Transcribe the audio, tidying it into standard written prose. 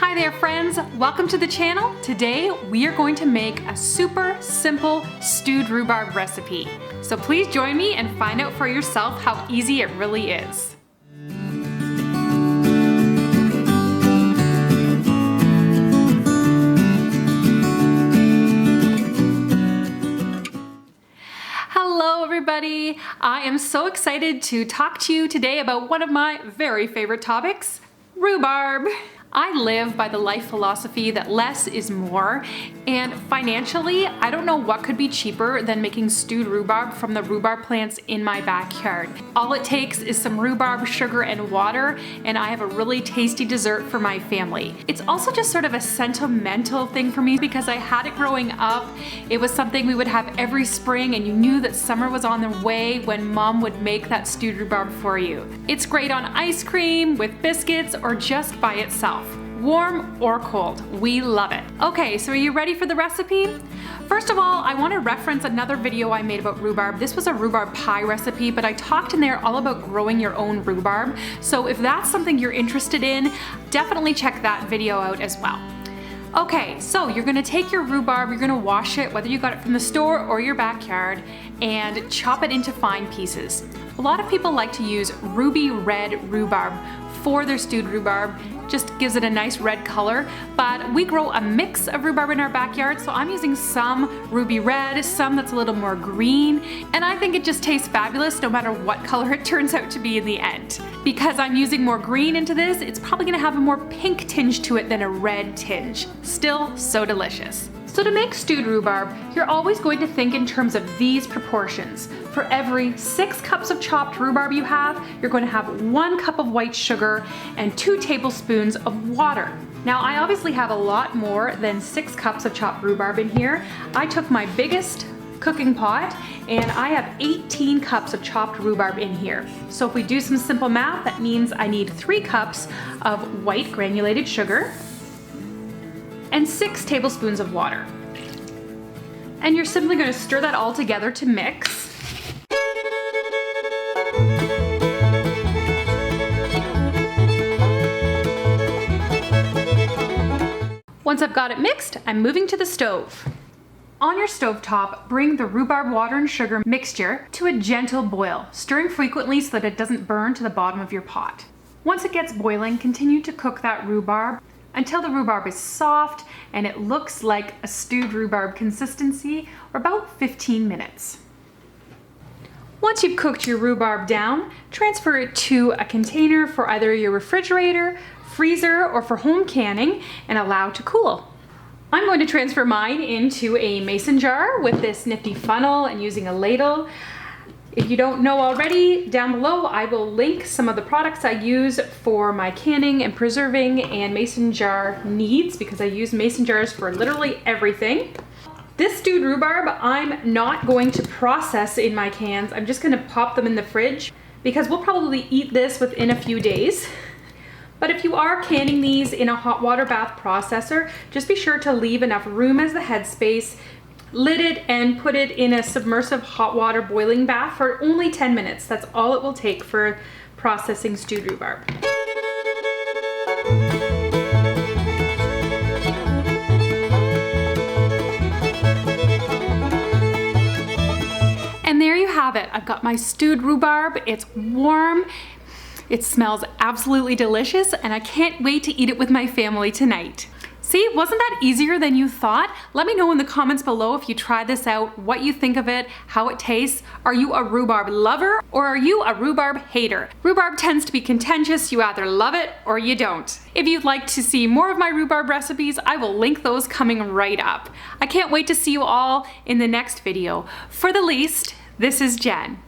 Hi there friends, welcome to the channel. Today we are going to make a super simple stewed rhubarb recipe. So please join me and find out for yourself how easy it really is. Hello everybody, I am so excited to talk to you today about one of my very favorite topics, rhubarb. I live by the life philosophy that less is more, and financially, I don't know what could be cheaper than making stewed rhubarb from the rhubarb plants in my backyard. All it takes is some rhubarb, sugar, and water, and I have a really tasty dessert for my family. It's also just sort of a sentimental thing for me because I had it growing up. It was something we would have every spring, and you knew that summer was on the way when mom would make that stewed rhubarb for you. It's great on ice cream, with biscuits, or just by itself. Warm or cold, we love it. Okay, so are you ready for the recipe? First of all, I want to reference another video I made about rhubarb. This was a rhubarb pie recipe, but I talked in there all about growing your own rhubarb. So if that's something you're interested in, definitely check that video out as well. Okay, so you're gonna take your rhubarb, you're gonna wash it, whether you got it from the store or your backyard, and chop it into fine pieces. A lot of people like to use ruby red rhubarb for their stewed rhubarb. Just gives it a nice red color, but we grow a mix of rhubarb in our backyard, so I'm using some ruby red, some that's a little more green, and I think it just tastes fabulous no matter what color it turns out to be in the end. Because I'm using more green into this, it's probably gonna have a more pink tinge to it than a red tinge. Still so delicious. So to make stewed rhubarb, you're always going to think in terms of these proportions. For every 6 cups of chopped rhubarb you have, you're going to have 1 cup of white sugar and 2 tablespoons of water. Now I obviously have a lot more than 6 cups of chopped rhubarb in here. I took my biggest cooking pot and I have 18 cups of chopped rhubarb in here. So if we do some simple math, that means I need 3 cups of white granulated sugar and 6 tablespoons of water. And you're simply going to stir that all together to mix. Once I've got it mixed, I'm moving to the stove. On your stovetop, bring the rhubarb water and sugar mixture to a gentle boil, stirring frequently so that it doesn't burn to the bottom of your pot. Once it gets boiling, continue to cook that rhubarb until the rhubarb is soft and it looks like a stewed rhubarb consistency, or about 15 minutes. Once you've cooked your rhubarb down, transfer it to a container for either your refrigerator, freezer, or for home canning and allow to cool. I'm going to transfer mine into a mason jar with this nifty funnel and using a ladle. If you don't know already, down below I will link some of the products I use for my canning and preserving and mason jar needs, because I use mason jars for literally everything. This stewed rhubarb I'm not going to process in my cans. I'm just going to pop them in the fridge because we'll probably eat this within a few days. But if you are canning these in a hot water bath processor, just be sure to leave enough room as the headspace. Lid it and put it in a submersive hot water boiling bath for only 10 minutes. That's all it will take for processing stewed rhubarb. And there you have it. I've got my stewed rhubarb. It's warm. It smells absolutely delicious, and I can't wait to eat it with my family tonight. See, wasn't that easier than you thought? Let me know in the comments below if you try this out, what you think of it, how it tastes. Are you a rhubarb lover or are you a rhubarb hater? Rhubarb tends to be contentious. You either love it or you don't. If you'd like to see more of my rhubarb recipes, I will link those coming right up. I can't wait to see you all in the next video. For the least, this is Jen.